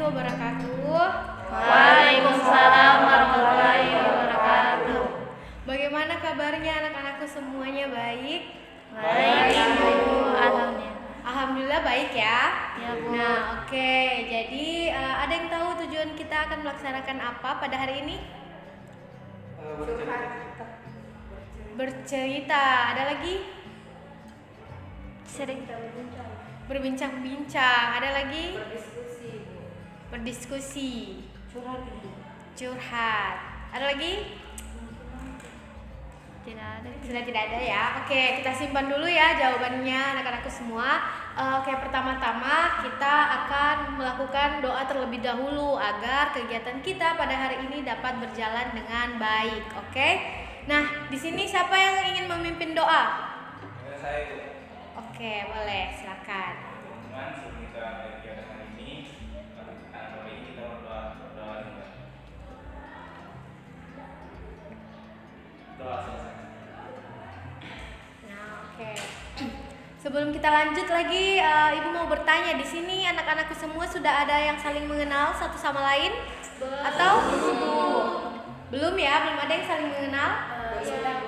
wabarakatuh. Waalaikumsalam warahmatullahi wabarakatuh. Bagaimana kabarnya anak-anakku semuanya, baik? Baik, Ibu. Alhamdulillah. Alhamdulillah baik ya. Ya, Bu. Nah, oke. Jadi ada yang tahu tujuan kita akan melaksanakan apa pada hari ini? Bercerita. Ada lagi? Sering Berbincang-bincang. Ada lagi? Berdiskusi. Curhat. Ada lagi? tidak ada. Sudah tidak ada ya. Oke, kita simpan dulu ya jawabannya anak-anakku semua. Oke, pertama-tama kita akan melakukan doa terlebih dahulu agar kegiatan kita pada hari ini dapat berjalan dengan baik. Oke. Nah, di sini siapa yang ingin memimpin doa? Saya itu. Oke, boleh, silakan. Teman-teman, sebelum kita mulai kegiatan hari ini, kita berdoa juga. Doa selesai. Nah, oke. Sebelum kita lanjut lagi, Ibu mau bertanya, di sini anak-anakku semua sudah ada yang saling mengenal satu sama lain? Atau belum ya? Belum ada yang saling mengenal? Oh, sudah.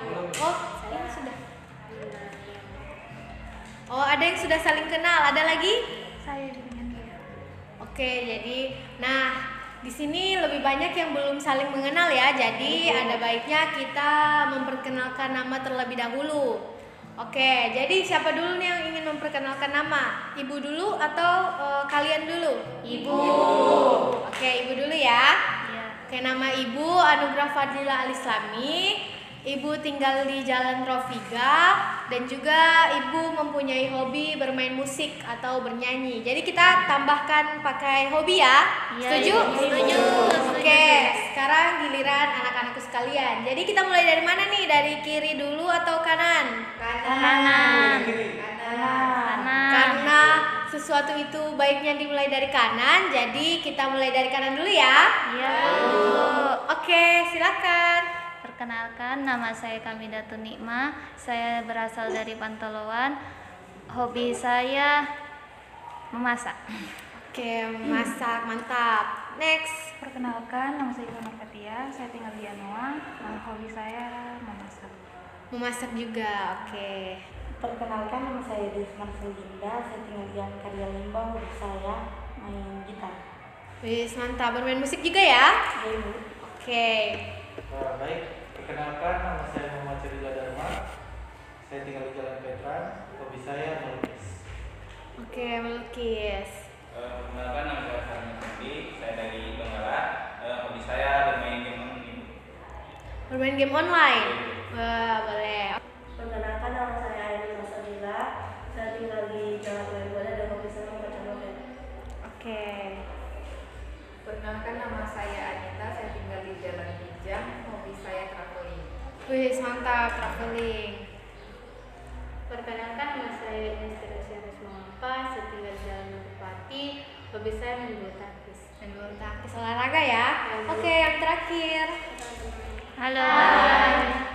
Oh, ada yang sudah saling kenal. Ada lagi? Saya dengan dia. Oke, jadi di sini lebih banyak yang belum saling mengenal ya. Jadi ada baiknya kita memperkenalkan nama terlebih dahulu. Oke, jadi siapa dulu nih yang ingin memperkenalkan nama? Ibu dulu atau kalian dulu? Ibu. Oke, Ibu dulu ya. Ya. Oke, nama Ibu Anugrah Fadila Alislami. Ibu tinggal di Jalan Rofiga dan juga Ibu mempunyai hobi bermain musik atau bernyanyi. Jadi kita tambahkan pakai hobi ya. Iya, Setuju? Setuju. Oke, sekarang giliran anak-anakku sekalian. Jadi kita mulai dari mana nih? Dari kiri dulu atau kanan? Kanan. Karena sesuatu itu baiknya dimulai dari kanan, jadi kita mulai dari kanan dulu ya. Iya, Bu. Oke, silakan. Perkenalkan, nama saya Kamidatun Nikma. Saya berasal dari Pantoloan. Hobi saya memasak. Oke, masak, mantap. Next. Perkenalkan, nama saya Ivana Katia, saya tinggal di Anoa. Nama hobi saya memasak. Memasak juga, oke. Perkenalkan, nama saya Desmar Selinda, saya tinggal di Karya Limbah. Hobi saya main gitar. Wis, mantap. Bermain musik juga ya? Oke. Baik, perkenalkan nama saya Muhammad Cerila Dharma. Saya tinggal di Jalan Petran. Hobi saya melukis. Oke, melukis. Perkenalkan nama saya Farman Sandi. Saya dari Donggala. Hobi saya bermain game online. Bermain game online. Wah, boleh. Perkenalkan, nama saya Aini Masabila, saya tinggal di Jalan Waibola dan hobi saya membaca novel. Oke. Perkenalkan, nama saya Anita, saya tinggal di Jalan Kijang, hobi saya traveling. Wis, mantap, traveling. Perkenalkan, nama saya Inspirasi Rismapa, saya tinggal di Jalan Bupati, hobi saya main bulu tangkis. Dan bulu tangkis, olahraga ya. Oke, yang terakhir. Halo.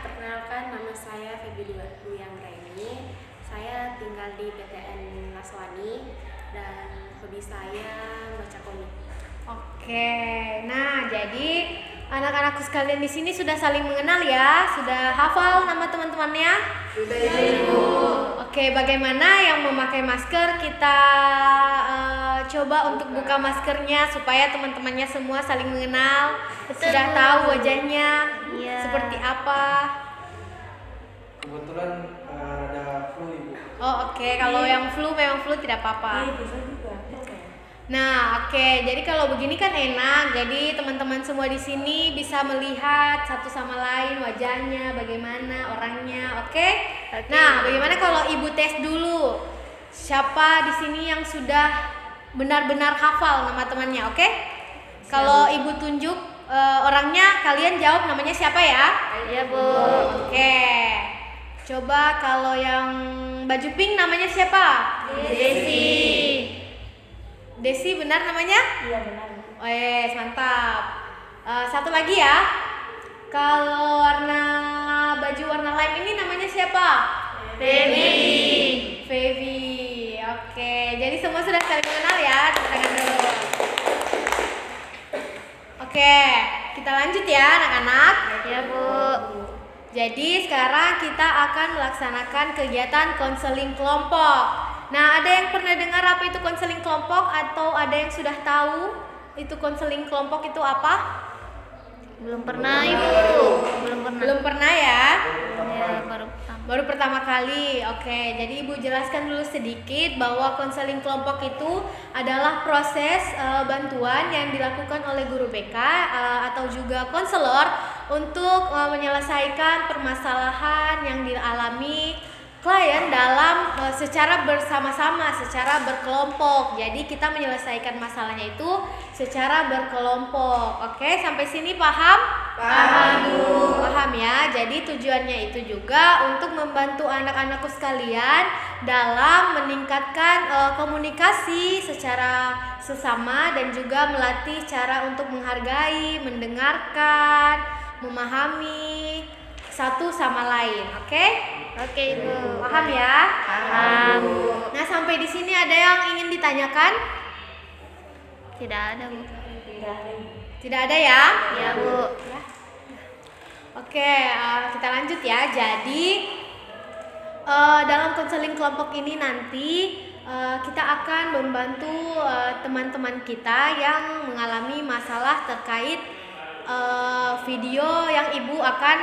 Perkenalkan, nama saya Febi Duyang Raini. Saya tinggal di PTN Laswani dan hobi saya baca komik. Oke, nah jadi anak-anakku sekalian di sini sudah saling mengenal ya, sudah hafal nama teman-temannya? Sudah ya, Ibu. Oke, bagaimana yang memakai masker kita coba untuk buka maskernya supaya teman-temannya semua saling mengenal, sudah tahu wajahnya Iya. seperti apa. Kebetulan ada flu, Ibu. Oh oke, kalau yang flu memang flu tidak apa-apa. Bisa juga. Nah, oke. Jadi kalau begini kan enak. Jadi teman-teman semua di sini bisa melihat satu sama lain wajahnya, bagaimana orangnya, oke? Nah, bagaimana kalau Ibu tes dulu? Siapa di sini yang sudah benar-benar hafal nama temannya, oke? Kalau Ibu tunjuk orangnya, kalian jawab namanya siapa ya? Iya, Bu. Oke. Coba kalau yang baju pink namanya siapa? Desi. Desi benar namanya? Iya benar. Wes, mantap. Satu lagi ya. Kalau warna baju warna lime ini namanya siapa? Feby. Feby. Oke, jadi semua sudah saling mengenal ya. Tepuk tangan dulu. Oke, kita lanjut ya anak-anak. Ya, Bu. Jadi sekarang kita akan melaksanakan kegiatan konseling kelompok. Nah, ada yang pernah dengar apa itu konseling kelompok atau ada yang sudah tahu itu konseling kelompok itu apa? Belum pernah, Ibu. Belum pernah. Belum pernah ya? Ya, baru pertama. Baru pertama kali. Oke, jadi Ibu jelaskan dulu sedikit bahwa konseling kelompok itu adalah proses bantuan yang dilakukan oleh guru BK atau juga konselor untuk menyelesaikan permasalahan yang dialami klien dalam secara bersama-sama, secara berkelompok. Jadi kita menyelesaikan masalahnya itu secara berkelompok. Oke, sampai sini paham? Paham, Bu. Paham ya. Jadi tujuannya itu juga untuk membantu anak-anakku sekalian dalam meningkatkan komunikasi secara sesama dan juga melatih cara untuk menghargai, mendengarkan, memahami satu sama lain. Oke? Oke, Ibu. Paham ya? Paham. Nah, sampai di sini ada yang ingin ditanyakan? Tidak ada, Bu. Tidak ada. Tidak ada ya? Ya, Bu. Oke, kita lanjut ya. Jadi dalam konseling kelompok ini nanti kita akan membantu teman-teman kita yang mengalami masalah terkait video yang Ibu akan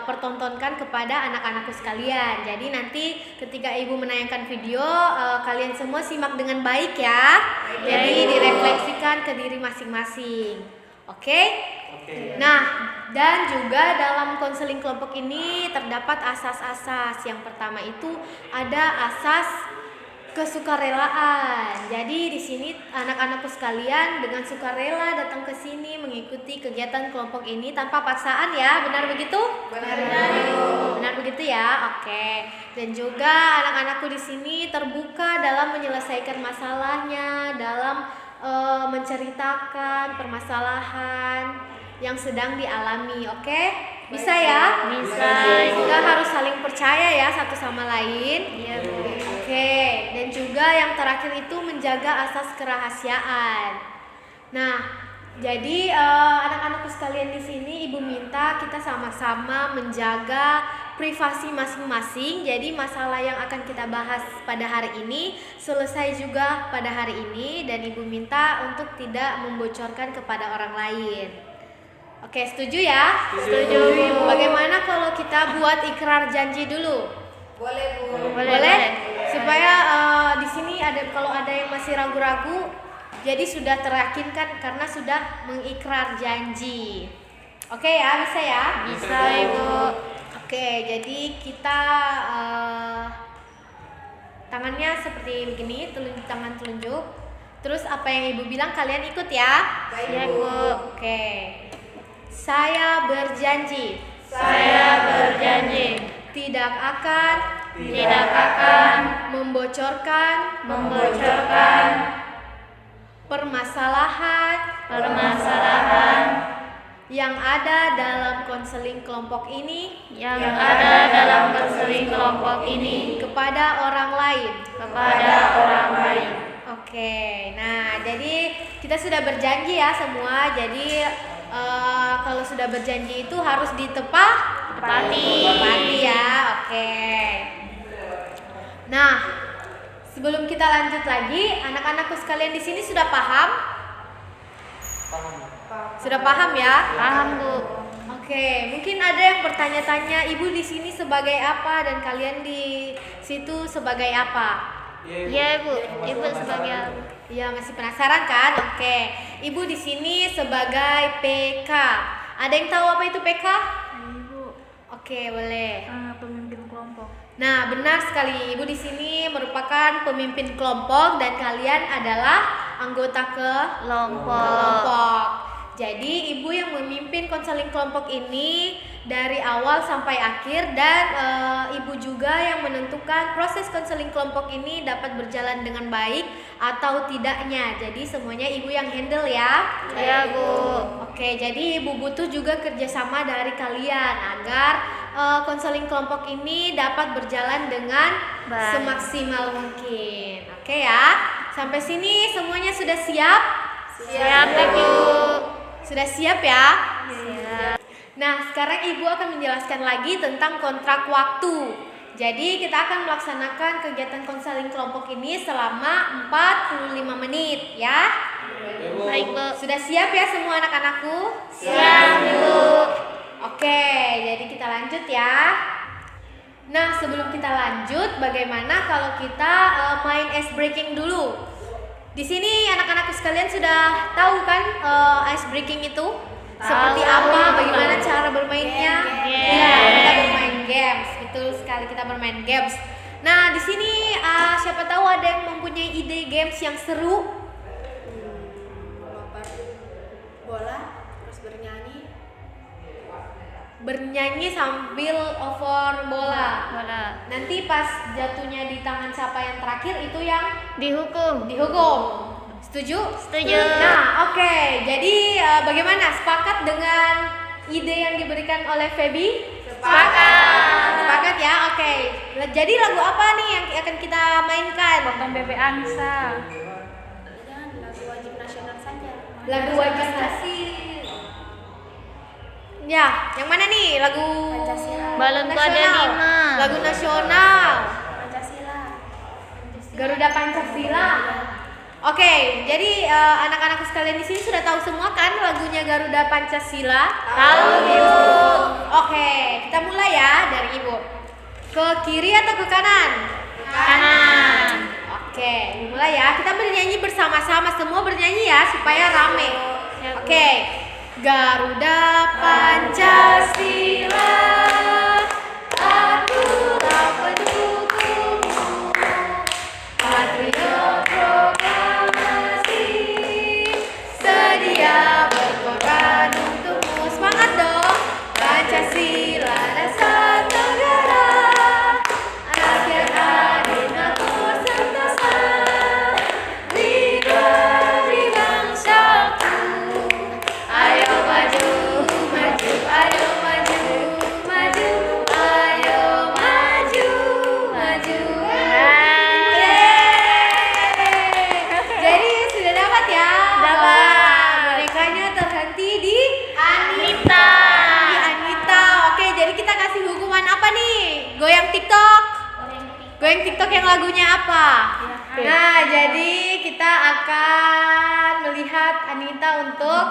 pertontonkan kepada anak-anakku sekalian. Jadi nanti ketika Ibu menayangkan video, kalian semua simak dengan baik ya. Jadi direfleksikan ke diri masing-masing. Oke? Nah, dan juga dalam konseling kelompok ini terdapat asas-asas. Yang pertama itu ada asas kesukarelaan. Jadi di sini anak-anakku sekalian dengan sukarela datang ke sini mengikuti kegiatan kelompok ini tanpa paksaan ya. Benar begitu? Benar. Benar begitu ya. Oke. Dan juga anak-anakku di sini terbuka dalam menyelesaikan masalahnya, dalam menceritakan permasalahan yang sedang dialami. Oke? Bisa ya? Bisa. Kita harus saling percaya ya satu sama lain. Iya, Bu. Oke, dan juga yang terakhir itu menjaga asas kerahasiaan. Nah, jadi anak-anakku sekalian di sini Ibu minta kita sama-sama menjaga privasi masing-masing. Jadi masalah yang akan kita bahas pada hari ini selesai juga pada hari ini dan Ibu minta untuk tidak membocorkan kepada orang lain. Oke, setuju ya? Setuju. Bagaimana kalau kita buat ikrar janji dulu? Boleh, Bu. Boleh? Supaya di sini kalau ada yang masih ragu-ragu, jadi sudah teryakinkan karena sudah mengikrar janji. Oke ya, bisa ya? Bisa, Ibu. Oke, jadi kita tangannya seperti begini, tangan telunjuk. Terus apa yang Ibu bilang kalian ikut ya? Baik, Ya, Bu. Bu. Oke. Saya berjanji Saya berjanji tidak akan tidak akan membocorkan permasalahan yang ada dalam konseling kelompok ini yang ada dalam konseling kelompok ini kepada orang lain. Oke, nah jadi kita sudah berjanji ya semua. Jadi kalau sudah berjanji itu harus ditepati ya. Oke. Nah, sebelum kita lanjut lagi, anak-anakku sekalian di sini sudah paham? Sudah paham ya? Paham, Bu. Oke, mungkin ada yang bertanya-tanya, Ibu di sini sebagai apa dan kalian di situ sebagai apa? Iya, Bu. Ibu sebagai apa? Iya, masih penasaran kan? Oke. Ibu di sini sebagai PK. Ada yang tahu apa itu PK? Ibu, Oke, boleh. pemimpin kelompok. Nah, benar sekali. Ibu di sini merupakan pemimpin kelompok dan kalian adalah anggota kelompok. Jadi, Ibu yang memimpin konseling kelompok ini dari awal sampai akhir dan Ibu juga yang menentukan proses konseling kelompok ini dapat berjalan dengan baik atau tidaknya. Jadi, semuanya Ibu yang handle ya. Iya, Bu. Oke, jadi Ibu butuh juga kerjasama dari kalian agar konseling kelompok ini dapat berjalan dengan Baik. semaksimal mungkin. Oke ya, sampai sini semuanya sudah siap? Siap, Bu. Sudah siap ya? Siap. Nah, sekarang Ibu akan menjelaskan lagi tentang kontrak waktu. Jadi, kita akan melaksanakan kegiatan konseling kelompok ini selama 45 menit ya. Baik, Bu. Sudah siap ya semua anak-anakku? Siap, Bu. Oke, jadi kita lanjut ya. Nah, sebelum kita lanjut, bagaimana kalau kita main ice breaking dulu? Di sini anak-anakku sekalian sudah tahu kan ice breaking itu? Seperti apa, bagaimana cara bermainnya? Ya, kita bermain games. Betul sekali, kita bermain games. Nah, di sini siapa tahu ada yang mempunyai ide games yang seru? Melempar bola, terus bernyanyi. Bernyanyi sambil over bola. Nanti pas jatuhnya di tangan siapa yang terakhir itu yang Dihukum. Setuju? Setuju. Nah, oke. Jadi bagaimana? Sepakat dengan ide yang diberikan oleh Feby? Sepakat ya? Oke. Jadi lagu apa nih yang akan kita mainkan? Potong bebek angsa. Jangan lagu wajib nasional saja. Lagu wajib nasional. Ya, yang mana nih? Lagu Pancasila. Balonku ada nasional. 5. Lagu nasional. Pancasila. Garuda Pancasila. Oke, jadi anak-anakku sekalian di sini sudah tahu semua kan lagunya Garuda Pancasila? Tahu, Ibu. Oke, kita mulai ya dari Ibu. Ke kiri atau ke kanan? Kanan. Oke, mulai ya. Kita bernyanyi bersama-sama, semua bernyanyi ya supaya rame. Oke. Garuda Pancasila, akulah pendukungmu, patriot proklamasi, sedia berkorban untukmu. Semangat dong. Pancasila dasar negara, rakyat adil makmur sentosa, beri bangsaku. Ayo maju, maju, ayo maju, maju, ayo maju, maju. Jadi sudah dapat ya? Dapat. Bonekanya terhenti di Anita. Di Anita. Oke, jadi kita kasih hukuman apa nih? Goyang TikTok. Goyang TikTok yang lagunya apa? Nah, jadi kita akan melihat Anita untuk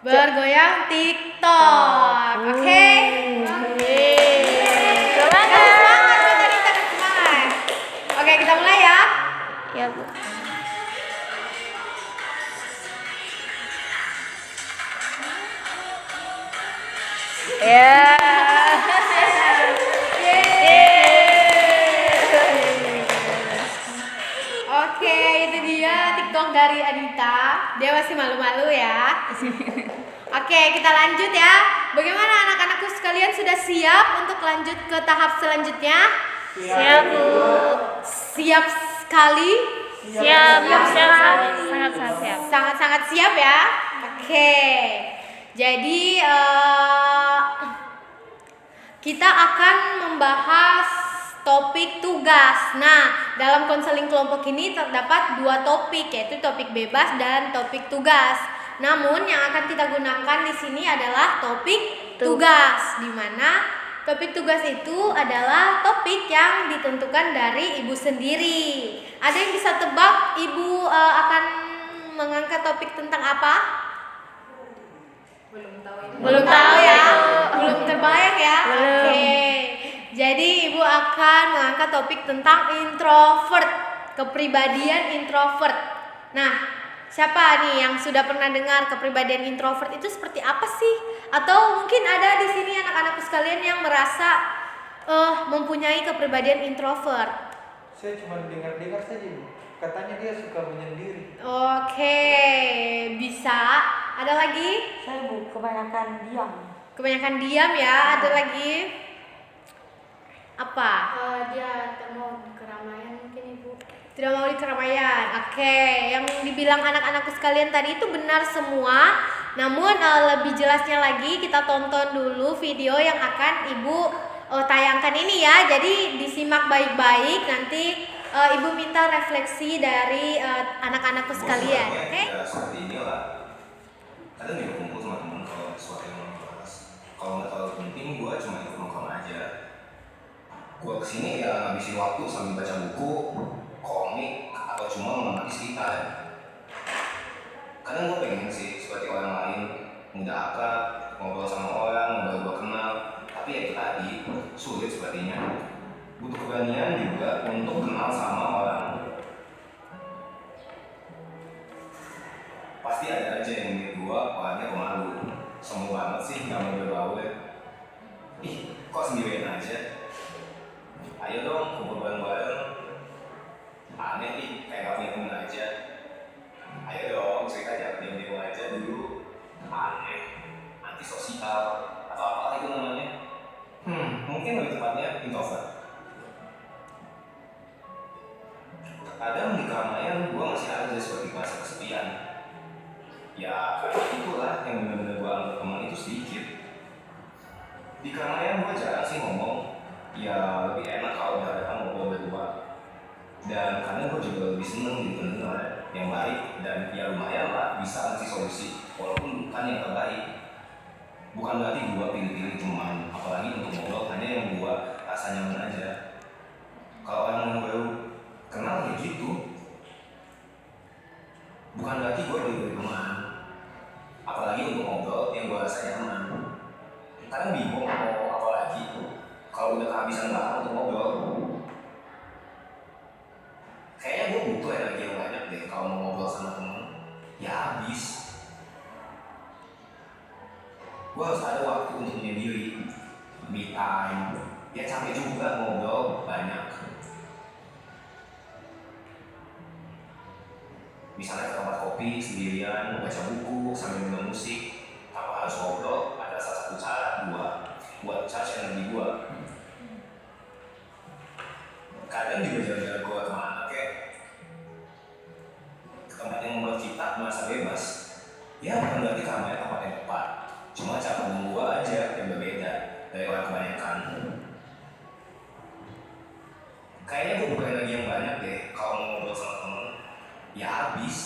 bergoyang TikTok. Oke? Kasih semangat buat Anita, kasih semangat. Oke, kita mulai ya. Ya, Bu. Ya. Oke, itu dia TikTok dari Anita. Dia masih malu-malu ya. Oke, kita lanjut ya. Bagaimana anak-anakku sekalian, sudah siap untuk lanjut ke tahap selanjutnya? Siap, Bu. Siap sekali? Siap, Bu. Sangat siap. Sangat-sangat siap ya. Oke. Jadi kita akan membahas topik tugas. Nah, dalam konseling kelompok ini terdapat 2 topik, yaitu topik bebas dan topik tugas. Namun yang akan kita gunakan di sini adalah topik tugas, di mana topik tugas itu adalah topik yang ditentukan dari Ibu sendiri. Ada yang bisa tebak Ibu akan mengangkat topik tentang apa? Belum tahu ya? Belum terbayang ya? Oke. Jadi Ibu akan mengangkat topik tentang introvert, kepribadian introvert. Nah, siapa nih yang sudah pernah dengar kepribadian introvert itu seperti apa sih? Atau mungkin ada di sini anak-anakku sekalian yang merasa mempunyai kepribadian introvert. Saya cuma dengar-dengar saja, Bu. Katanya dia suka menyendiri. Oke, bisa. Ada lagi? Saya Bu, kebanyakan diam. Kebanyakan diam ya. Ada lagi? Apa? Dia tak mau di keramaian mungkin Ibu. Tidak mau di keramaian. Oke, yang dibilang anak-anakku sekalian tadi itu benar semua. Namun lebih jelasnya lagi kita tonton dulu video yang akan Ibu tayangkan ini ya. Jadi disimak baik-baik, nanti Ibu minta refleksi dari anak-anakku sekalian. Oke? Seperti inilah. Kadang ya kumpul Gue kesini ya ngabisin waktu sambil baca buku, komik, atau cuma mengamati sekitar. Kadang gue pengen sih seperti orang lain, mudah akrab, ngobrol sama orang, baru gue kenal. Tapi ya itu tadi, sulit sepertinya. Butuh keberanian juga untuk kenal sama orang. Pasti ada aja yang lihat gue orangnya pemalu. Sombong banget sih, gak mau berbaur. Ih, kok sendirian aja? Ayo dong, kumpul bareng-bareng. Aneh nih, kayak gak punya temen aja. Ayo dong, cerita jangan diam-diam aja dulu. Aneh, antisosial, atau apa itu namanya. Mungkin lebih tepatnya introvert. Kadang di keramaian gue masih ada seperti merasa kesepian. Ya karena itulah yang benar-benar gue anggap teman itu sedikit. Di keramaian gue jarang sih ngomong. Ya lebih enak kalau misalkan ngobrol berdua. Dan kadang gue juga lebih seneng jadi pendengar yang baik. Dan ya lumayan lah bisa ngasih solusi walaupun bukan yang terbaik. Bukan berarti gue pilih-pilih teman, apalagi untuk ngobrol hanya yang gue rasa nyaman aja. Kalau orang yang baru kenal kayak gitu, bukan berarti gue pilih teman, apalagi untuk ngobrol yang gue rasa nyaman. Kadang bingung mau apa lagi kalau udah kehabisan bahan untuk ngobrol. Kayaknya gue butuh energi yang banyak deh kalau mau ngobrol sama temen. Ya habis. Gue harus ada waktu untuk menyendiri, me time. Ya capek juga ngobrol banyak. Misalnya ke tempat kopi sendirian, baca buku sambil minum musik, tanpa harus ngobrol, ada salah satu cara buat charge energi gue. Kadang juga jalan-jalan gue kemana kek, ke tempat yang membuat kita merasa bebas. Ya bukan berarti keramaian tempat yang tepat, cuma cara ngomong gue aja yang berbeda dari orang kebanyakan. Kayaknya gue bukan energi yang banyak deh kalau mau ngobrol sama temen. Ya habis.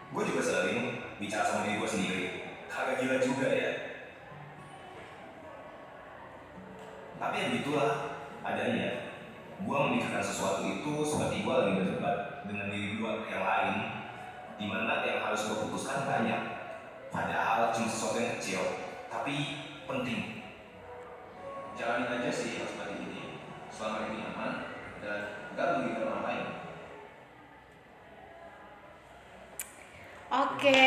Gue juga sering bicara sama diri gue sendiri. Agak gila juga ya. Tapi ya begitulah adanya. Gue memikirkan sesuatu itu seperti gue lagi berdebat dengan diri gue yang lain, dimana yang harus gue putuskan banyak. Padahal cuma sesuatu yang kecil, tapi penting. Jalanin aja sih seperti ini, selama ini aman dan gak merugikan orang lain. Oke,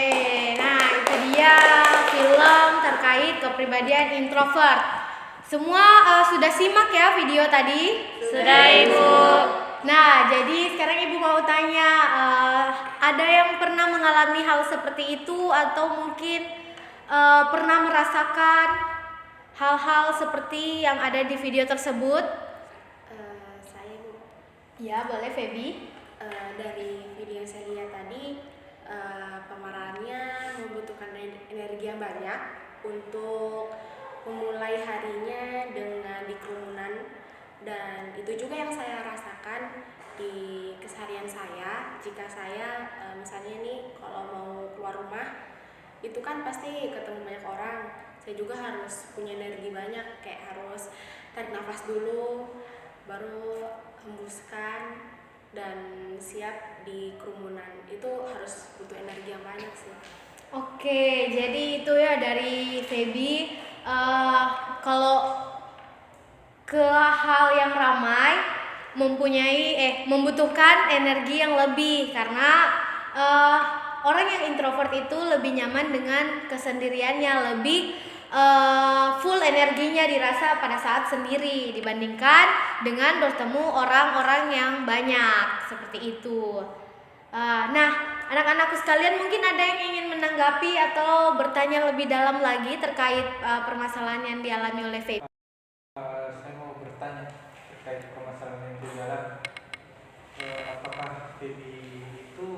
nah itu dia film terkait kepribadian introvert. Semua sudah simak ya video tadi? Sudah, Ibu. Nah, jadi sekarang Ibu mau tanya, ada yang pernah mengalami hal seperti itu atau mungkin pernah merasakan hal-hal seperti yang ada di video tersebut? Saya Bu, Ya, boleh Feby. dari video yang saya lihat tadi, pemerannya membutuhkan energi yang banyak untuk memulai harinya dengan di kerumunan, dan itu juga yang saya rasakan di keseharian saya. Jika saya misalnya nih kalau mau keluar rumah itu kan pasti ketemu banyak orang, saya juga harus punya energi banyak, kayak harus tarik nafas dulu baru hembuskan dan siap di kerumunan. Itu harus butuh energi yang banyak sih. Oke, jadi itu ya dari Feby. Kalau ke hal yang ramai membutuhkan energi yang lebih karena orang yang introvert itu lebih nyaman dengan kesendiriannya, lebih full energinya dirasa pada saat sendiri dibandingkan dengan bertemu orang-orang yang banyak seperti itu. Nah, anak-anakku sekalian, mungkin ada yang ingin menanggapi atau bertanya lebih dalam lagi terkait permasalahan yang dialami oleh Feby. Saya mau bertanya terkait permasalahan yang berjalan. Apakah Feby itu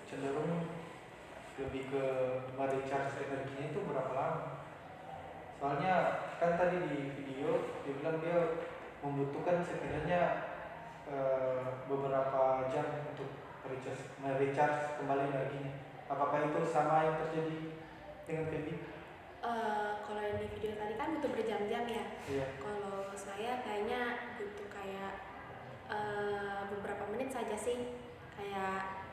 cenderung lebih ke merecharge energinya itu berapa lama? Soalnya kan tadi di video dia bilang dia membutuhkan setidaknya beberapa jam untuk merecharge kembali energinya. Apakah itu sama yang terjadi dengan Feby? Kalau yang di video tadi kan kan butuh berjam-jam ya. Iya. Kalau saya kayaknya butuh kayak beberapa menit saja sih, kayak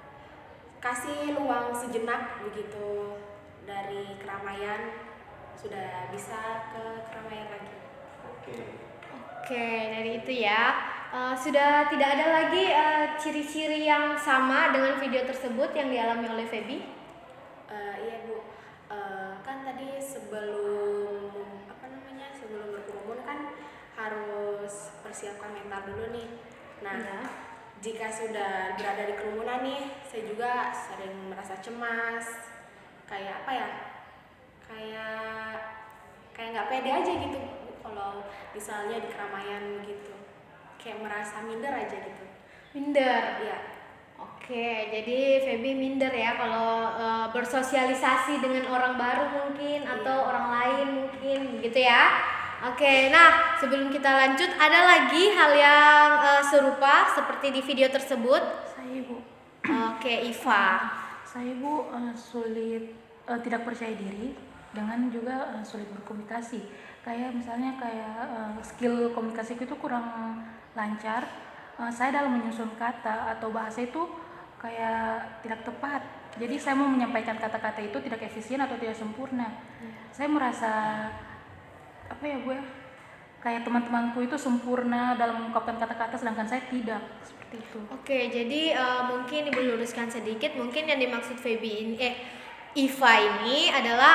kasih luang sejenak begitu dari keramaian, sudah bisa ke keramaian lagi. Oke. Oke, dari itu ya. Sudah tidak ada lagi ciri-ciri yang sama dengan video tersebut yang dialami oleh Feby? Iya Bu, kan tadi sebelum sebelum berkerumun kan harus persiapkan mental dulu nih. Nah, Iya. jika sudah berada di kerumunan nih, saya juga sering merasa cemas, kayak apa ya? Kayak nggak pede aja gitu Bu, kalau misalnya di keramaian gitu, kayak merasa minder aja gitu. Minder. Iya. Oke, jadi Feby minder ya kalau bersosialisasi dengan orang baru mungkin atau orang lain mungkin begitu ya. Oke, nah sebelum kita lanjut ada lagi hal yang serupa seperti di video tersebut. Saya Bu, Oke, Iva. saya Bu sulit tidak percaya diri dengan juga sulit berkomunikasi. Kayak misalnya skill komunikasiku itu kurang lancar. Saya dalam menyusun kata atau bahasa itu kayak tidak tepat. Jadi saya mau menyampaikan kata-kata itu tidak efisien atau tidak sempurna. Saya merasa apa ya Bu ya? Kayak teman-temanku itu sempurna dalam mengungkapkan kata-kata sedangkan saya tidak, seperti itu. Oke, jadi mungkin Ibu luruskan sedikit, mungkin yang dimaksud Iva ini adalah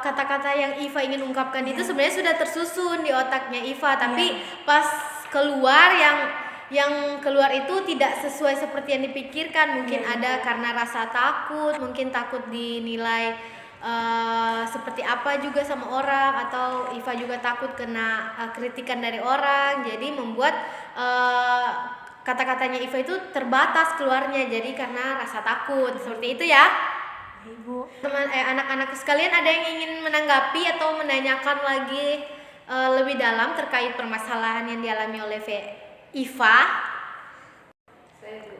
kata-kata yang Iva ingin ungkapkan itu sebenarnya sudah tersusun di otaknya Iva, tapi pas keluar yang keluar itu tidak sesuai seperti yang dipikirkan. Mungkin ada karena rasa takut, mungkin takut dinilai seperti apa juga sama orang, atau Iva juga takut kena kritikan dari orang, jadi membuat kata-katanya Iva itu terbatas keluarnya, jadi karena rasa takut seperti itu ya. Ibu, Anak-anak sekalian, ada yang ingin menanggapi atau menanyakan lagi lebih dalam terkait permasalahan yang dialami oleh Iva? Saya Bu.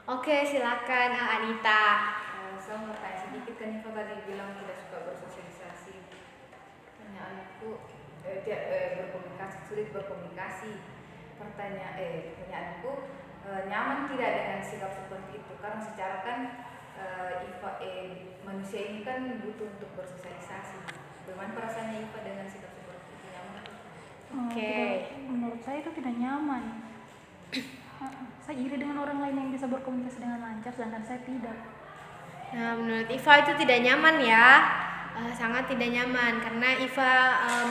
Oke, silakan Anita. Saya mau tanya sedikit, kan Iva tadi bilang tidak suka bersosialisasi. Pertanyaanku, sulit berkomunikasi. Pertanyaanku, nyaman tidak dengan sikap seperti itu? Karena secara kan manusia ini kan butuh untuk bersosialisasi. Bagaimana perasaannya Iva dengan sikap seperti itu? Nyaman? Oke. menurut saya itu tidak nyaman. Saya iri dengan orang lain yang bisa berkomunikasi dengan lancar sedangkan saya tidak. Nah, menurut Iva itu tidak nyaman ya, sangat tidak nyaman karena Iva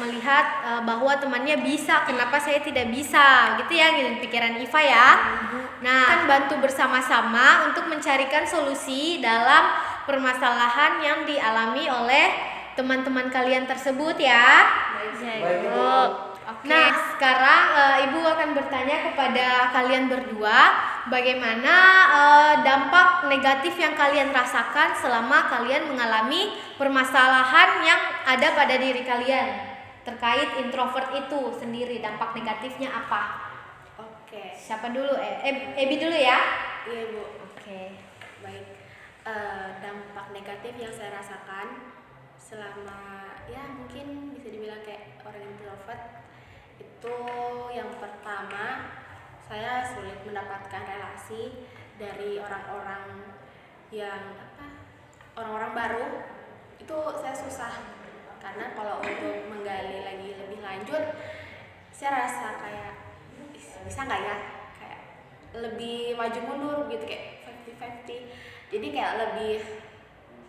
melihat bahwa temannya bisa, kenapa saya tidak bisa, gitu ya, gitu pikiran Iva ya. Nah, kan bantu bersama-sama untuk mencarikan solusi dalam permasalahan yang dialami oleh teman-teman kalian tersebut ya. Baik, Ibu. Nah, sekarang Ibu akan bertanya kepada kalian berdua, bagaimana dampak negatif yang kalian rasakan selama kalian mengalami permasalahan yang ada pada diri kalian terkait introvert itu sendiri. Dampak negatifnya apa? Oke. Siapa dulu? Ebi dulu ya. Iya Bu. Oke. Baik, dampak negatif yang saya rasakan selama ya mungkin bisa dibilang kayak orang introvert itu, yang pertama saya sulit mendapatkan relasi dari orang-orang yang orang-orang baru, itu saya susah karena kalau untuk menggali lagi lebih lanjut saya rasa kayak bisa nggak ya, kayak lebih maju mundur gitu, kayak 50-50. Jadi kayak lebih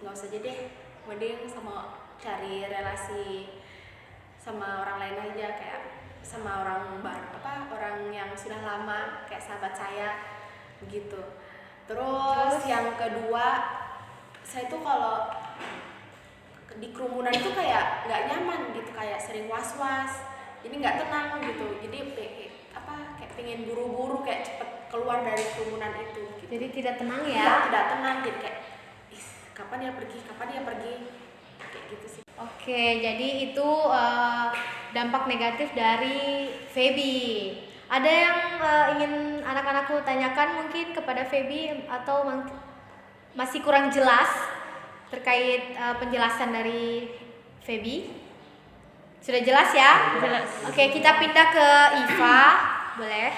nggak usah aja deh, mending sama cari relasi sama orang lain aja, kayak sama orang baru, orang yang sudah lama kayak sahabat saya begitu. Terus yang kedua, saya tuh kalau di kerumunan itu kayak nggak nyaman gitu, kayak sering was-was, jadi nggak tenang gitu, jadi kayak pengen buru-buru kayak cepet keluar dari kerumunan itu gitu. Jadi tidak tenang Iya, ya. tidak tenang, jadi kayak kapan dia pergi kayak gitu sih. Oke, jadi itu dampak negatif dari Feby. Ada yang ingin anak-anakku tanyakan mungkin kepada Feby atau masih kurang jelas terkait penjelasan dari Feby? Sudah jelas ya? Jelas. Oke, kita pindah ke Iva. Boleh?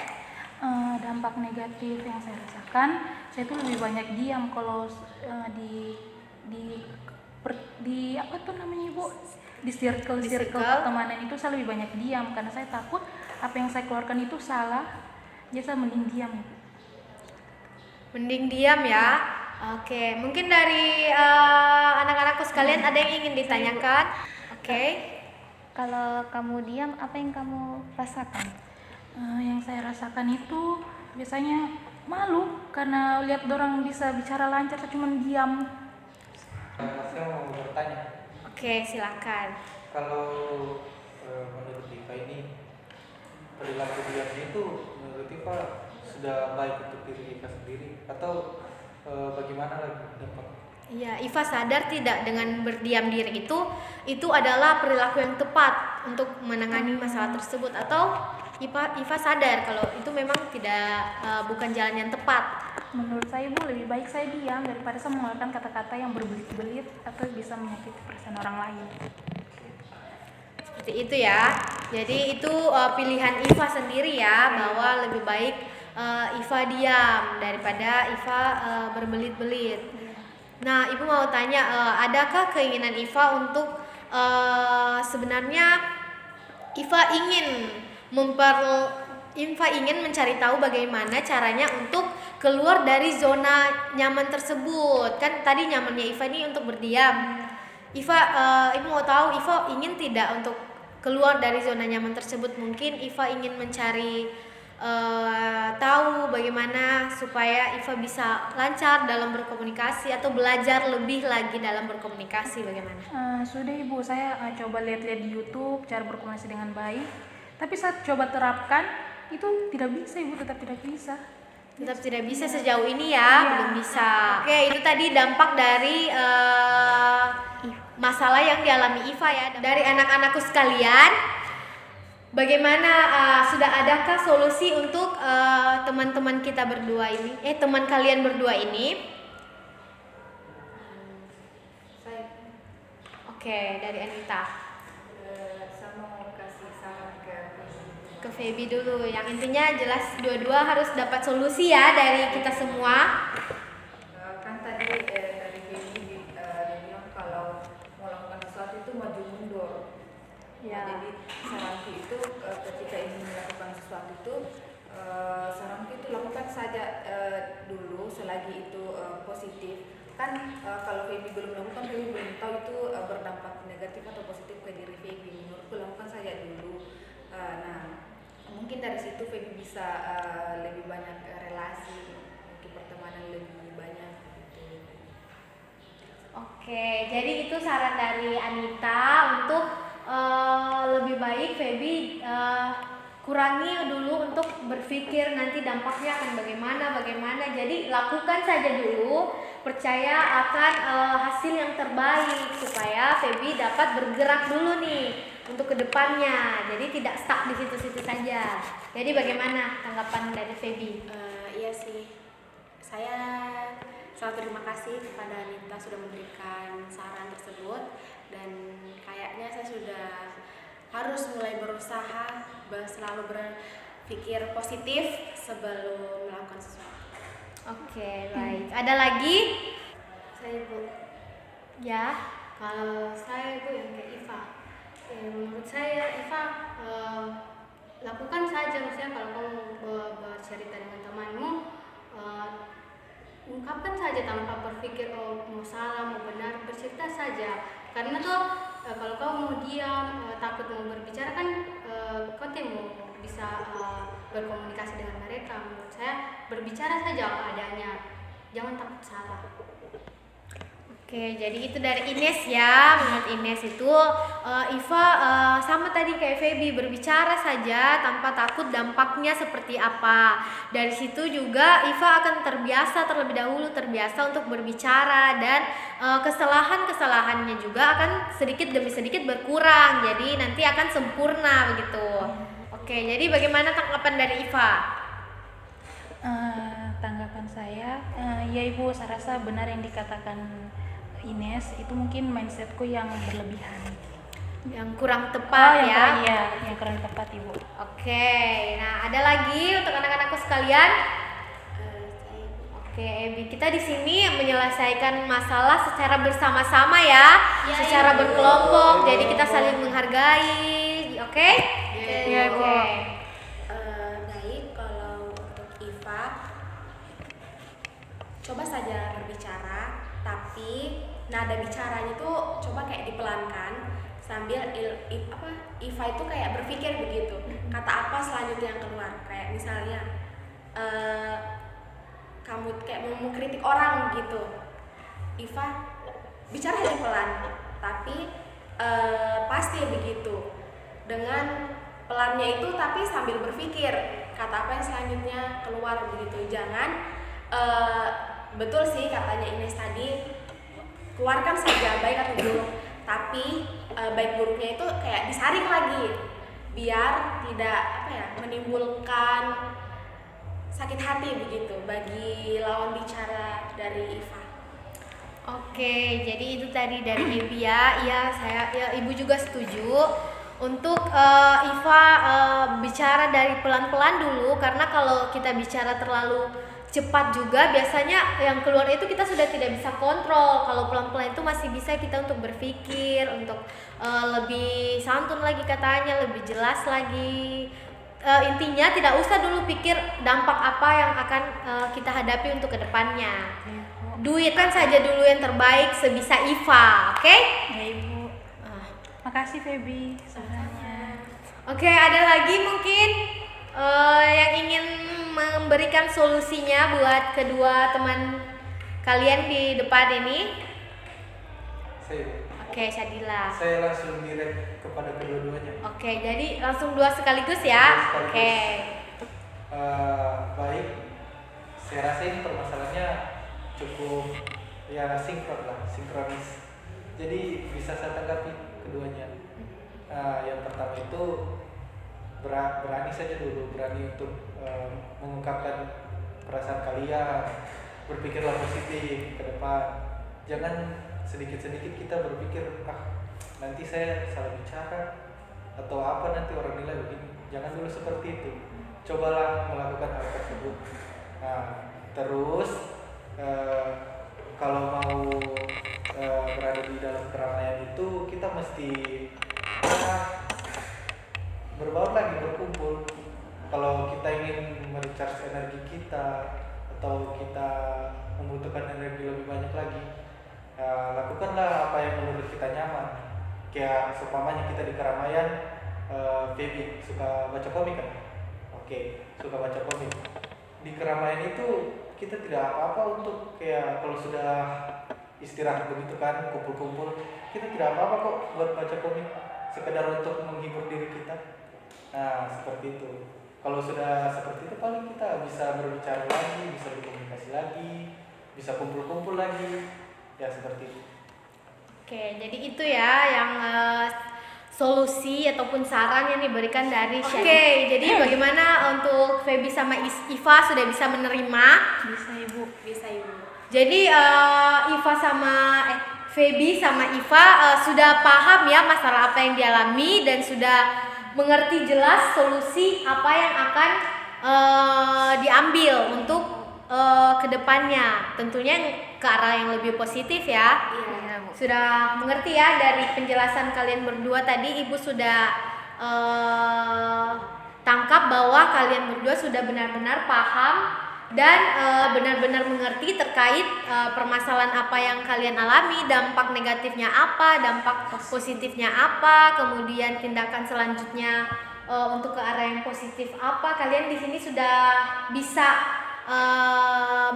Dampak negatif yang saya rasakan, saya tuh lebih banyak diam kalau di apa tuh namanya Ibu, di circle pertemanan itu saya lebih banyak diam karena saya takut apa yang saya keluarkan itu salah, jadi saya mending diam Ibu. Mending diam ya. Oke, mungkin dari anak-anakku sekalian ada yang ingin ditanyakan? Oke. Kalau kamu diam, apa yang kamu rasakan? Yang saya rasakan itu biasanya malu karena lihat orang bisa bicara lancar, saya cuma diam. Saya mau bertanya, Oke, silakan. kalau menurut Iva ini perilaku diam itu menurut Iva sudah baik untuk diri Iva sendiri atau bagaimana lagi dampaknya? Iya, Iva sadar tidak dengan berdiam diri itu adalah perilaku yang tepat untuk menangani masalah tersebut, atau Iva sadar kalau itu memang bukan jalan yang tepat. Menurut saya Bu, lebih baik saya diam daripada saya mengeluarkan kata-kata yang berbelit-belit atau bisa menyakiti perasaan orang lain. Seperti itu ya. Jadi itu pilihan Iva sendiri ya, bahwa lebih baik Iva diam daripada Iva berbelit-belit. Nah, Ibu mau tanya, adakah keinginan Iva untuk sebenarnya Iva ingin mencari tahu bagaimana caranya untuk keluar dari zona nyaman tersebut. Kan tadi nyamannya Iva ini untuk berdiam. Ibu mau tahu Iva ingin tidak untuk keluar dari zona nyaman tersebut. Mungkin Iva ingin mencari tahu bagaimana supaya Iva bisa lancar dalam berkomunikasi atau belajar lebih lagi dalam berkomunikasi, bagaimana? Sudah Ibu, saya coba lihat-lihat di YouTube cara berkomunikasi dengan baik, tapi saat coba terapkan itu tidak bisa Ibu, tetap tidak bisa. Tetap tidak bisa sejauh ini ya, belum bisa. Oke, itu tadi dampak dari masalah yang dialami Iva ya. Dari anak-anakku sekalian, bagaimana, sudah adakah solusi untuk teman-teman kita berdua ini? Teman kalian berdua ini? Saya Oke, dari Anita. saya mau kasih saran Ke Feby dulu. Yang intinya jelas dua-dua harus dapat solusi ya dari kita semua. kan tadi dari Feby dia bilang kalau mau lakukan sesuatu itu maju mundur. Ya. Jadi saranku itu ketika ingin melakukan sesuatu itu saranku itu lakukan saja dulu selagi itu positif. Kan kalau Feby belum lakukan, Feby belum tahu itu berdampak negatif atau positif ke diri Feby. Menurutku lakukan saja dulu. Nah, mungkin dari situ Feby bisa lebih banyak relasi, mungkin pertemanan lebih banyak gitu. Oke, jadi itu saran dari Anita untuk lebih baik Feby kurangi dulu untuk berpikir nanti dampaknya akan bagaimana. Jadi lakukan saja dulu, percaya akan hasil yang terbaik supaya Feby dapat bergerak dulu nih untuk kedepannya. Jadi tidak stuck di situ-situ saja. Jadi bagaimana tanggapan dari Feby? Iya sih, saya sangat terima kasih kepada Anita sudah memberikan saran tersebut, dan kayaknya saya sudah harus mulai berusaha selalu berpikir positif sebelum melakukan sesuatu. Oke, baik. Ada lagi? Saya Bu, Ya. kalau saya Bu yang kayak Iva, menurut saya Iva lakukan saja, maksudnya kalau kamu bercerita dengan temanmu, ungkapkan saja tanpa berpikir mau salah mau benar, bercerita saja. Karena tuh kalau kamu mau diam, takut mau berbicara kan kau mau bisa berkomunikasi dengan mereka. Menurut saya berbicara saja apa adanya, jangan takut salah. Oke, jadi itu dari Ines ya. Menurut Ines itu Iva sama tadi kayak Feby, berbicara saja tanpa takut dampaknya seperti apa. Dari situ juga Iva akan terlebih dahulu terbiasa untuk berbicara, dan kesalahan-kesalahannya juga akan sedikit demi sedikit berkurang. Jadi nanti akan sempurna begitu. Oke, jadi bagaimana tanggapan dari Iva? Tanggapan saya, ya Ibu, saya rasa benar yang dikatakan Ines, itu mungkin mindsetku yang berlebihan. yang kurang tepat ya. Iya, yang kurang tepat Ibu. Oke, nah ada lagi untuk anak-anakku sekalian. Oke, Ebi, kita di sini menyelesaikan masalah secara bersama-sama ya, secara berkelompok. Jadi kita saling menghargai, oke? Iya, Ibu. Oke. Baik, kalau untuk Iva, coba saja berbicara, tapi nada bicaranya tuh coba kayak dipelankan sambil Iva itu kayak berpikir begitu. Kata apa selanjutnya yang keluar? Kayak misalnya kamu kayak mau mengkritik orang gitu, Iva bicara aja pelan, tapi pasti begitu dengan pelannya itu, tapi sambil berpikir kata apa yang selanjutnya keluar begitu. Jangan betul sih katanya Ines tadi, keluarkan saja baik atau buruk, tapi baik buruknya itu kayak disaring lagi biar tidak menimbulkan sakit hati begitu bagi lawan bicara dari Iva. Oke, jadi itu tadi dari Ebi ya. Iya, Ibu juga setuju untuk Iva bicara dari pelan-pelan dulu, karena kalau kita bicara terlalu cepat juga biasanya yang keluar itu kita sudah tidak bisa kontrol. Kalau pelan-pelan itu masih bisa kita untuk berpikir, untuk lebih santun lagi katanya, lebih jelas lagi. Intinya tidak usah dulu pikir dampak apa yang akan kita hadapi untuk kedepannya. Duitkan saja dulu yang terbaik sebisa Iva, oke? Ya Ibu. Makasih Feby sarannya. Oke, ada lagi mungkin yang ingin memberikan solusinya buat kedua teman kalian di depan ini? Oke, Syadila. Saya langsung direct kepada kedua-duanya. Oke, jadi langsung dua sekaligus ya. Oke. Baik, saya rasa ini permasalahannya cukup ya sinkronis. Jadi bisa saya tanggapi keduanya. Yang pertama itu berani saja dulu, berani untuk mengungkapkan perasaan kalian, berpikirlah positif ke depan. Jangan sedikit-sedikit kita berpikir nanti saya salah bicara atau apa nanti orang nilai begini. Jangan dulu seperti itu. Cobalah melakukan hal tersebut. Nah, terus kalau mau berada di dalam keramaian itu kita mesti berbaur lagi, berkumpul. Kalau kita ingin merecharge energi kita atau kita membutuhkan energi lebih banyak lagi, lakukanlah apa yang menurut kita nyaman. Kayak seumpamanya kita di keramaian, Feby suka baca komik kan? Oke, suka baca komik. Di keramaian itu kita tidak apa-apa untuk kayak kalau sudah istirahat begitu kan, kumpul-kumpul, kita tidak apa-apa kok buat baca komik, sekedar untuk menghibur diri kita. Nah, seperti itu. Kalau sudah seperti itu paling kita bisa berbicara lagi, bisa berkomunikasi lagi, bisa kumpul-kumpul lagi. Ya seperti itu. Oke, jadi itu ya yang solusi ataupun saran yang diberikan dari Syahid. Oke, jadi bagaimana untuk Feby sama Iva sudah bisa menerima? Bisa Ibu. Bisa Ibu. Jadi Feby sama Iva sudah paham ya masalah apa yang dialami dan sudah mengerti jelas solusi apa yang akan diambil untuk kedepannya, tentunya ke arah yang lebih positif ya. Iya. Sudah mengerti ya dari penjelasan kalian berdua tadi, Ibu sudah tangkap bahwa kalian berdua sudah benar-benar paham dan benar-benar mengerti terkait permasalahan apa yang kalian alami, dampak negatifnya apa, dampak positifnya apa, kemudian tindakan selanjutnya untuk ke arah yang positif apa. Kalian di sini sudah bisa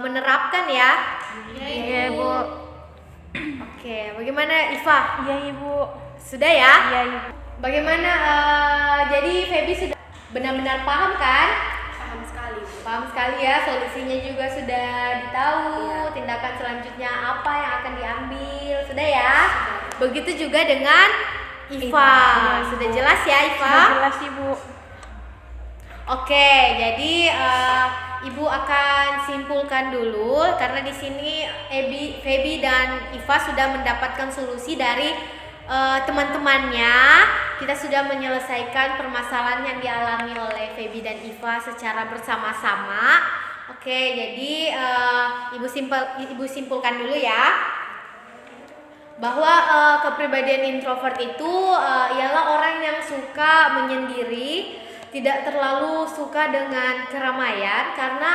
menerapkan ya. Iya Ibu. Oke, bagaimana Iva? Iya Ibu. Sudah ya? Iya Ibu. Bagaimana jadi Feby sudah benar-benar paham kan? Paham sekali Bu. Paham sekali ya, solusinya juga sudah ditahu, Iya. tindakan selanjutnya apa yang akan diambil, sudah ya? Begitu juga dengan Iva. Iya, Sudah Ibu. jelas ya Iva? Sudah jelas Ibu. Oke, jadi Ibu akan simpulkan dulu karena di sini Feby dan Iva sudah mendapatkan solusi dari teman-temannya. Kita sudah menyelesaikan permasalahan yang dialami oleh Feby dan Iva secara bersama-sama. Oke, jadi ibu simpulkan dulu ya, bahwa kepribadian introvert itu ialah orang yang suka menyendiri, tidak terlalu suka dengan keramaian karena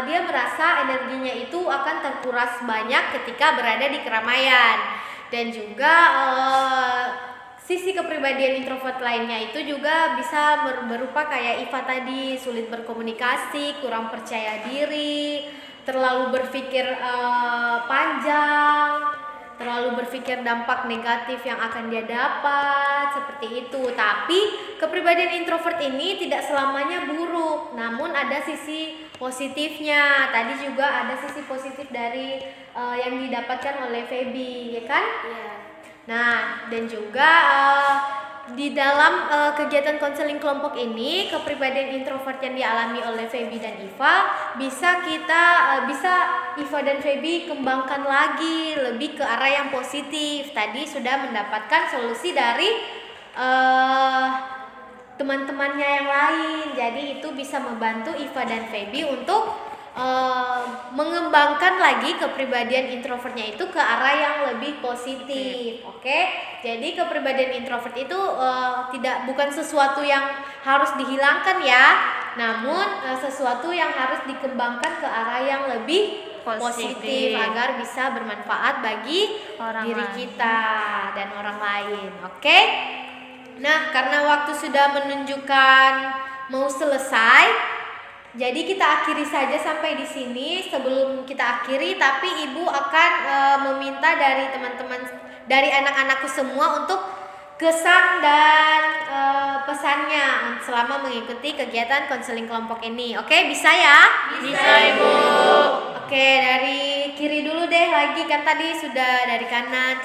dia merasa energinya itu akan terkuras banyak ketika berada di keramaian. Dan juga sisi kepribadian introvert lainnya itu juga bisa berupa kayak Iva tadi, sulit berkomunikasi, kurang percaya diri, terlalu berpikir panjang, terlalu berpikir dampak negatif yang akan dia dapat, seperti itu. Tapi kepribadian introvert ini tidak selamanya buruk, namun ada sisi positifnya. Tadi juga ada sisi positif dari yang didapatkan oleh Feby, ya kan? Iya. Nah, dan juga di dalam kegiatan konseling kelompok ini, kepribadian introvert yang dialami oleh Feby dan Iva bisa Iva dan Feby kembangkan lagi lebih ke arah yang positif. Tadi sudah mendapatkan solusi dari teman-temannya yang lain, jadi itu bisa membantu Iva dan Feby untuk mengembangkan lagi kepribadian introvertnya itu ke arah yang lebih positif. Oke. Jadi kepribadian introvert itu bukan sesuatu yang harus dihilangkan ya, namun sesuatu yang harus dikembangkan ke arah yang lebih positif agar bisa bermanfaat bagi diri kita dan orang lain. Oke. Nah, karena waktu sudah menunjukkan mau selesai, jadi kita akhiri saja sampai di sini. Sebelum kita akhiri, tapi Ibu akan meminta dari teman-teman, dari anak-anakku semua untuk kesan dan pesannya selama mengikuti kegiatan konseling kelompok ini. Oke, bisa ya? Bisa, Ibu. Oke, dari kiri dulu deh lagi, kan tadi sudah dari kanan.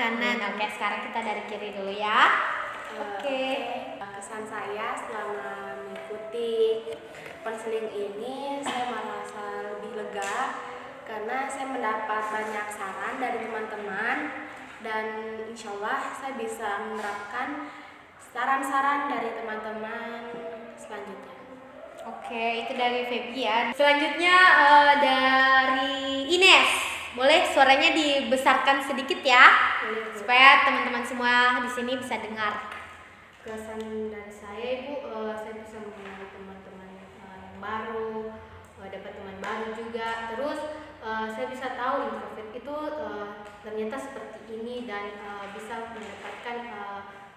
Oke, sekarang kita dari kiri dulu ya. Oke. Kesan saya selama mengikuti konseling ini, saya merasa lebih lega karena saya mendapat banyak saran dari teman-teman, dan insya Allah saya bisa menerapkan saran-saran dari teman-teman selanjutnya. Oke, itu dari Feby ya. Selanjutnya dari Ines. Boleh suaranya dibesarkan sedikit ya, supaya teman-teman semua di sini bisa dengar. Kesan dari saya, Ibu, saya bisa mengenal teman-teman yang baru, dapat teman baru juga. Terus saya bisa tahu introvert itu ternyata seperti ini, dan bisa mendapatkan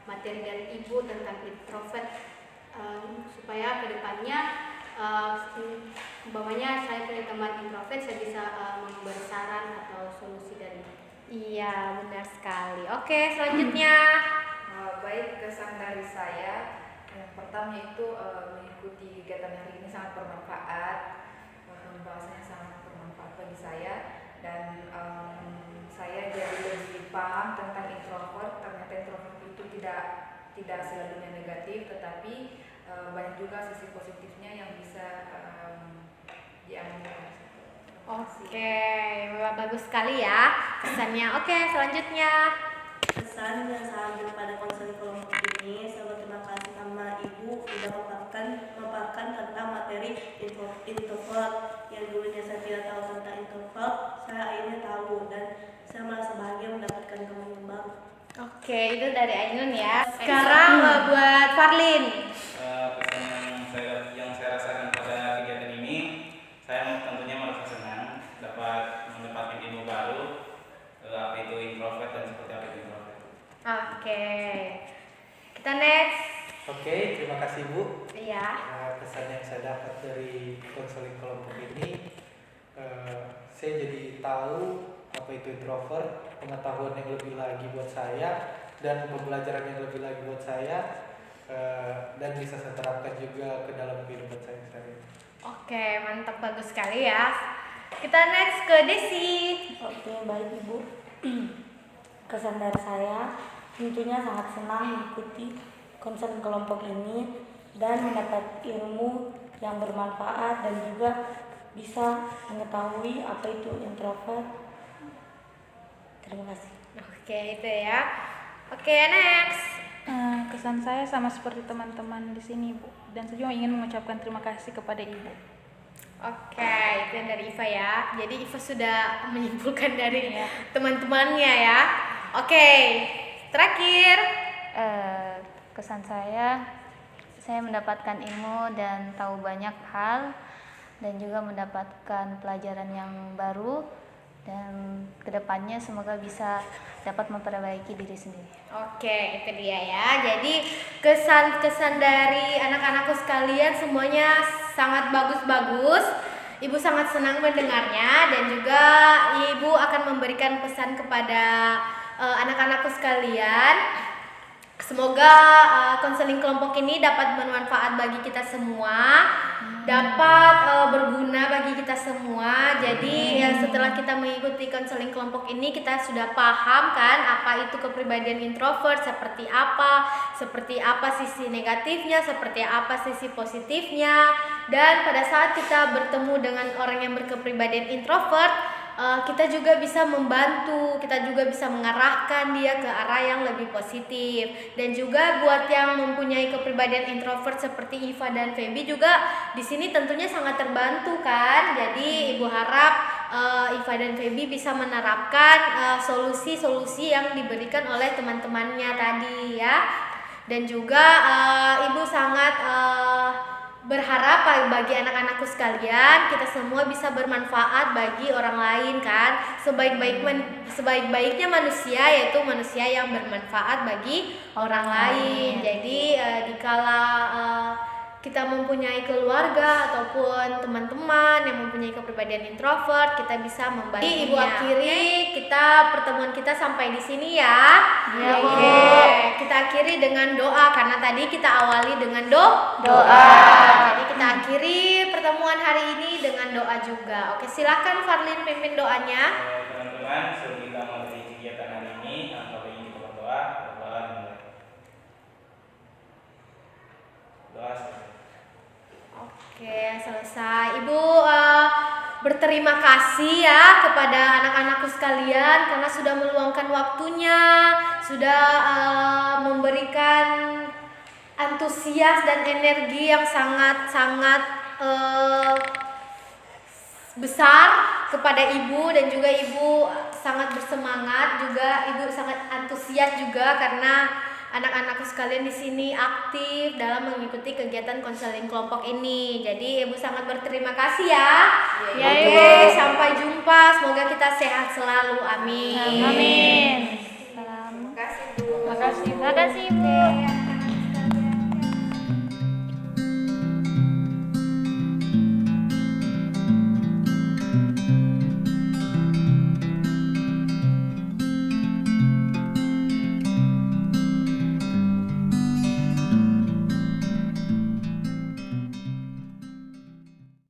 materi dari Ibu tentang introvert, supaya kedepannya umpamanya saya punya teman introvert, saya bisa memberi saran atau solusi dari. Iya, benar sekali. Oke, selanjutnya. Baik, kesan dari saya yang pertama itu mengikuti kegiatan hari ini sangat bermanfaat, pembahasannya sangat bermanfaat bagi saya, dan saya jadi lebih paham tentang introvert. Ternyata introvert itu tidak selalunya negatif, tetapi banyak juga sisi positifnya yang bisa diambil. Oke, bagus sekali ya kesannya. Oke, selanjutnya. Kesan yang saya ambil pada konseling kelompok ini, saya berterima kasih sama Ibu sudah memaparkan tentang materi introvert yang dulunya saya tidak tahu tentang introvert. Saya akhirnya tahu dan saya merasa bahagia mendapatkan teman yang baru. Oke, itu dari Ainun ya. Sekarang buat Farlin. Kesan yang saya rasakan pada kegiatan ini, saya tentunya merasa senang dapat mendapatkan ilmu baru, apa itu introvert dan seperti apa itu introvert. Oke, kita next. Oke, terima kasih Bu. Iya. Kesan yang saya dapat dari konseling kelompok ini, saya jadi tahu apa itu introvert, pengetahuan yang lebih lagi buat saya, dan pembelajaran yang lebih lagi buat saya, dan bisa saya terapkan juga ke dalam kehidupan saya sehari-hari. Oke, mantap, bagus sekali ya. Kita next ke Desi. Oke, baik Ibu. Kesan dari saya tentunya sangat senang mengikuti konseling kelompok ini dan mendapat ilmu yang bermanfaat dan juga bisa mengetahui apa itu introvert. Terima kasih. Oke, itu ya. Oke, next. Kesan saya sama seperti teman-teman di sini, Bu. Dan saya juga ingin mengucapkan terima kasih kepada Ibu. Oke, itu yang dari Iva ya. Jadi Iva sudah menyimpulkan dari teman-temannya ya. Oke, terakhir. Kesan saya mendapatkan ilmu dan tahu banyak hal dan juga mendapatkan pelajaran yang baru, dan kedepannya semoga bisa dapat memperbaiki diri sendiri. Oke, itu dia ya. Jadi kesan-kesan dari anak-anakku sekalian semuanya sangat bagus-bagus. Ibu sangat senang mendengarnya, dan juga Ibu akan memberikan pesan kepada anak-anakku sekalian. Semoga konseling kelompok ini dapat bermanfaat bagi kita semua, dapat berguna bagi kita semua. Jadi setelah kita mengikuti konseling kelompok ini, kita sudah paham kan apa itu kepribadian introvert, seperti apa sisi negatifnya, seperti apa sisi positifnya. Dan pada saat kita bertemu dengan orang yang berkepribadian introvert, kita juga bisa membantu, kita juga bisa mengarahkan dia ke arah yang lebih positif. Dan juga buat yang mempunyai kepribadian introvert seperti Iva dan Feby juga di sini tentunya sangat terbantu kan. Jadi Ibu harap Iva dan Feby bisa menerapkan solusi-solusi yang diberikan oleh teman-temannya tadi ya. Dan juga Ibu sangat berharap bagi anak-anakku sekalian, kita semua bisa bermanfaat bagi orang lain kan. Sebaik-baiknya manusia yaitu manusia yang bermanfaat bagi orang lain. Jadi dikala kita mempunyai keluarga ataupun teman-teman yang mempunyai kepribadian introvert, kita bisa membantunya. Ibu akhiri pertemuan kita sampai di sini ya. Oke. Kita akhiri dengan doa karena tadi kita awali dengan doa. Jadi kita akhiri pertemuan hari ini dengan doa juga. Oke, silakan Farlin pimpin doanya. Teman-teman, sebelum kita mulai kegiatan hari ini, kalau ingin kita berdoa dimulai. Doa selesai. Oke, selesai. Ibu berterima kasih ya kepada anak-anakku sekalian karena sudah meluangkan waktunya, sudah memberikan antusias dan energi yang sangat-sangat besar kepada Ibu, dan juga Ibu sangat bersemangat, juga Ibu sangat antusias juga karena anak-anakku sekalian di sini aktif dalam mengikuti kegiatan konseling kelompok ini. Jadi Ibu sangat berterima kasih ya. Oke, sampai jumpa. Semoga kita sehat selalu. Amin. Amin. Terima kasih Bu. Terima kasih Bu.